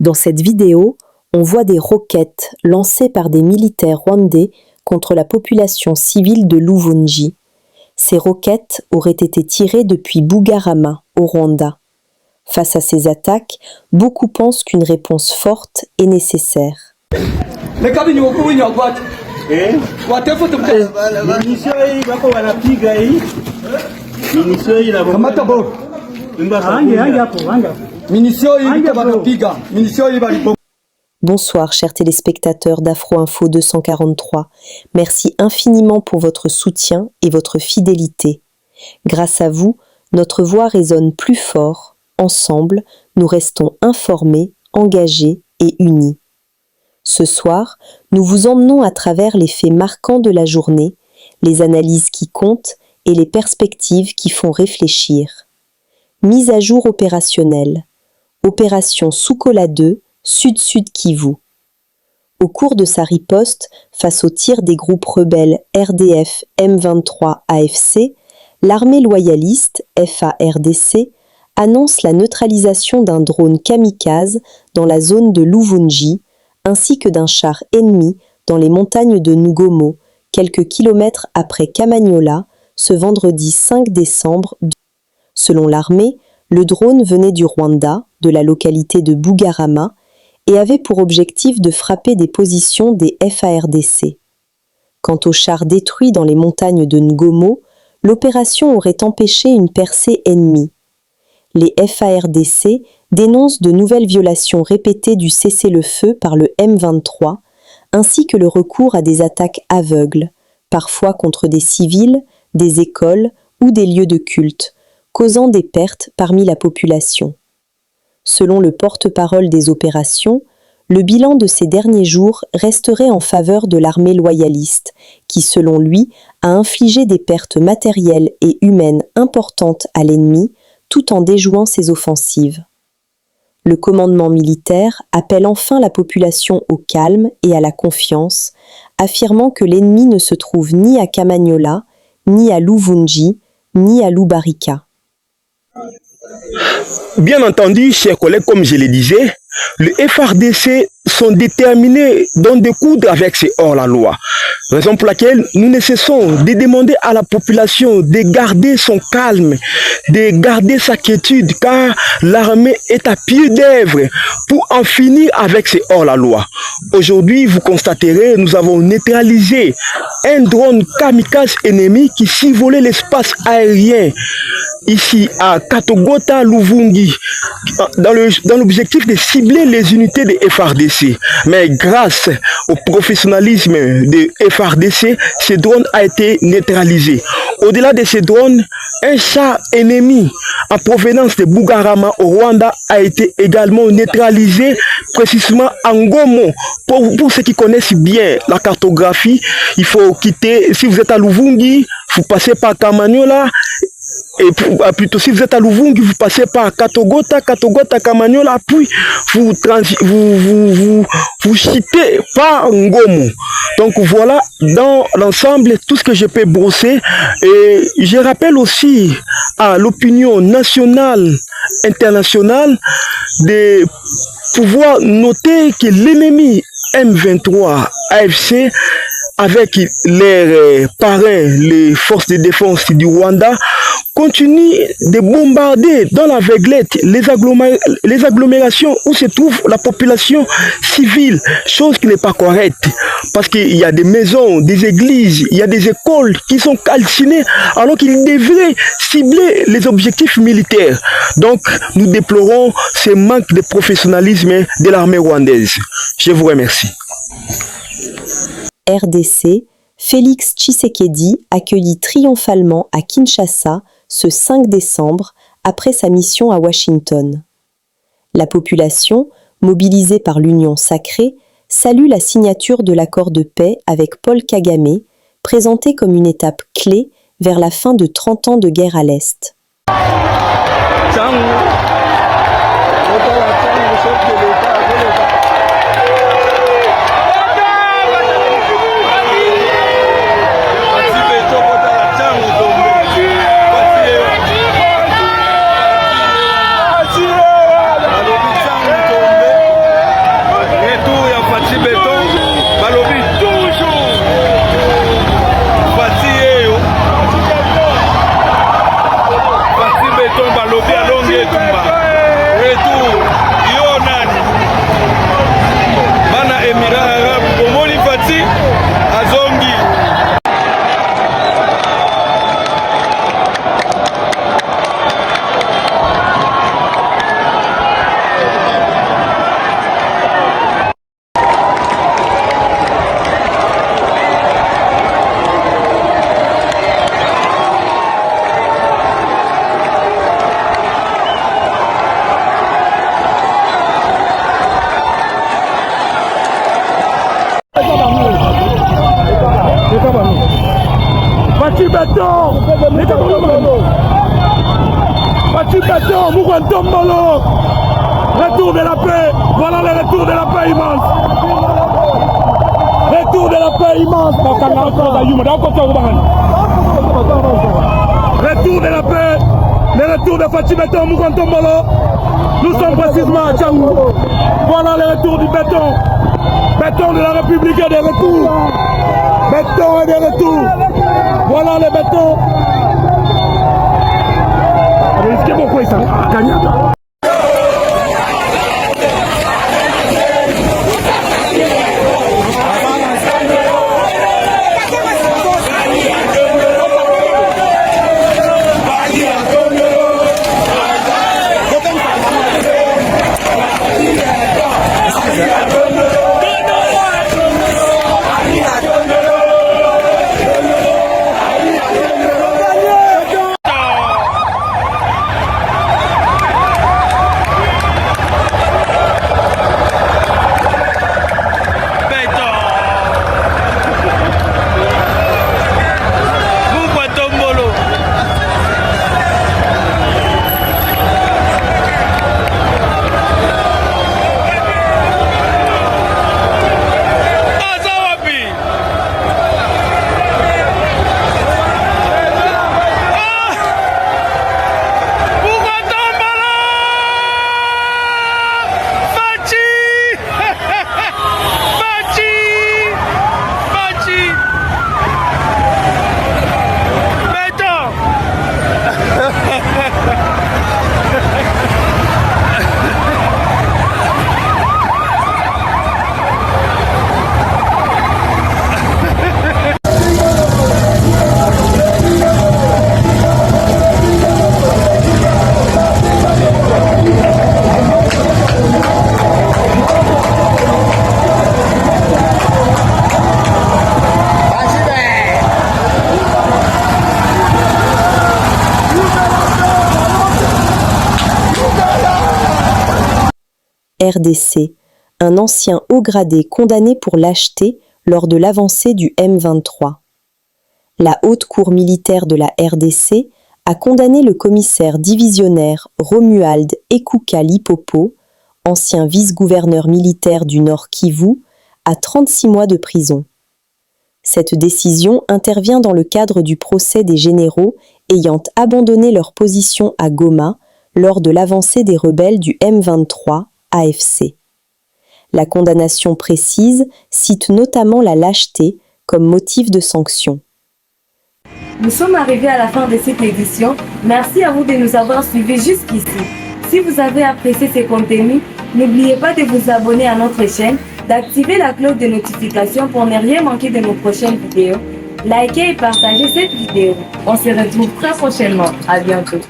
Dans cette vidéo, on voit des roquettes lancées par des militaires rwandais contre la population civile de Luvungi. Ces roquettes auraient été tirées depuis Bugarama, au Rwanda. Face à ces attaques, beaucoup pensent qu'une réponse forte est nécessaire. Bonsoir chers téléspectateurs d'Afro Info 243. Merci infiniment pour votre soutien et votre fidélité. Grâce à vous, notre voix résonne plus fort. Ensemble, nous restons informés, engagés et unis. Ce soir, nous vous emmenons à travers les faits marquants de la journée, les analyses qui comptent et les perspectives qui font réfléchir. Mise à jour opérationnelle. Opération Sukola 2, Sud-Sud Kivu. Au cours de sa riposte face aux tirs des groupes rebelles RDF M23 AFC, l'armée loyaliste FARDC annonce la neutralisation d'un drone kamikaze dans la zone de Luvungi, ainsi que d'un char ennemi dans les montagnes de Ngomo, quelques kilomètres après Kamanyola, ce vendredi 5 décembre. Selon l'armée, le drone venait du Rwanda, de la localité de Bugarama, et avait pour objectif de frapper des positions des FARDC. Quant au char détruit dans les montagnes de Ngomo, l'opération aurait empêché une percée ennemie. Les FARDC dénoncent de nouvelles violations répétées du cessez-le-feu par le M23, ainsi que le recours à des attaques aveugles, parfois contre des civils, des écoles ou des lieux de culte, causant des pertes parmi la population. Selon le porte-parole des opérations, le bilan de ces derniers jours resterait en faveur de l'armée loyaliste, qui, selon lui, a infligé des pertes matérielles et humaines importantes à l'ennemi, tout en déjouant ses offensives. Le commandement militaire appelle enfin la population au calme et à la confiance, affirmant que l'ennemi ne se trouve ni à Kamanyola, ni à Luvungi, ni à Lubarika. Bien entendu, chers collègues, comme je le disais, les FARDC sont déterminés d'en découdre avec ces hors-la-loi. Raison pour laquelle nous ne cessons de demander à la population de garder son calme, de garder sa quiétude, car l'armée est à pied d'œuvre pour en finir avec ces hors-la-loi. Aujourd'hui, vous constaterez, nous avons neutralisé un drone kamikaze ennemi qui survolait l'espace aérien ici à Katogota, Luvungi, dans l'objectif de cibler les unités de FARDC. Mais grâce au professionnalisme de FARDC, ce drone a été neutralisé. Au-delà de ce drone, un char ennemi en provenance de Bugarama au Rwanda a été également neutralisé, précisément en Ngomo. Pour ceux qui connaissent bien la cartographie, il faut quitter, si vous êtes à Luvungi, vous passez par Kamanyola, et plutôt si vous êtes à Luvungi, vous passez par Katogota, Kamanyola, puis vous citez par Ngomo. Donc voilà, dans l'ensemble, tout ce que je peux brosser. Et je rappelle aussi à l'opinion nationale, internationale, de pouvoir noter que l'ennemi M23 AFC, avec leurs parrains, les forces de défense du Rwanda, continue de bombarder dans l'aveuglette les agglomérations où se trouve la population civile, chose qui n'est pas correcte. Parce qu'il y a des maisons, des églises, il y a des écoles qui sont calcinées alors qu'ils devraient cibler les objectifs militaires. Donc, nous déplorons ce manque de professionnalisme de l'armée rwandaise. Je vous remercie. RDC, Félix Tshisekedi accueillit triomphalement à Kinshasa ce 5 décembre après sa mission à Washington. La population, mobilisée par l'Union sacrée, salue la signature de l'accord de paix avec Paul Kagame, présenté comme une étape clé vers la fin de 30 ans de guerre à l'Est. Petit Béton, Mourantombolo. Retour de la paix. Voilà le retour de la paix immense. Retour de la paix immense. Retour de la paix. Le retour de Petit Béton, Mourantombolo. Nous sommes précisément à Tchangou. Voilà le retour du béton. Béton de la République est de retour. Béton est de retour. Voilà le béton. Est-ce que beaucoup est ça? RDC, un ancien haut gradé condamné pour lâcheté lors de l'avancée du M23. La haute cour militaire de la RDC a condamné le commissaire divisionnaire Romuald Ekouka Lipopo, ancien vice-gouverneur militaire du Nord Kivu, à 36 mois de prison. Cette décision intervient dans le cadre du procès des généraux ayant abandonné leur position à Goma lors de l'avancée des rebelles du M23 AFC. La condamnation précise cite notamment la lâcheté comme motif de sanction. Nous sommes arrivés à la fin de cette édition. Merci à vous de nous avoir suivis jusqu'ici. Si vous avez apprécié ces contenus, n'oubliez pas de vous abonner à notre chaîne, d'activer la cloche de notification pour ne rien manquer de nos prochaines vidéos. Likez et partagez cette vidéo. On se retrouve très prochainement. À bientôt.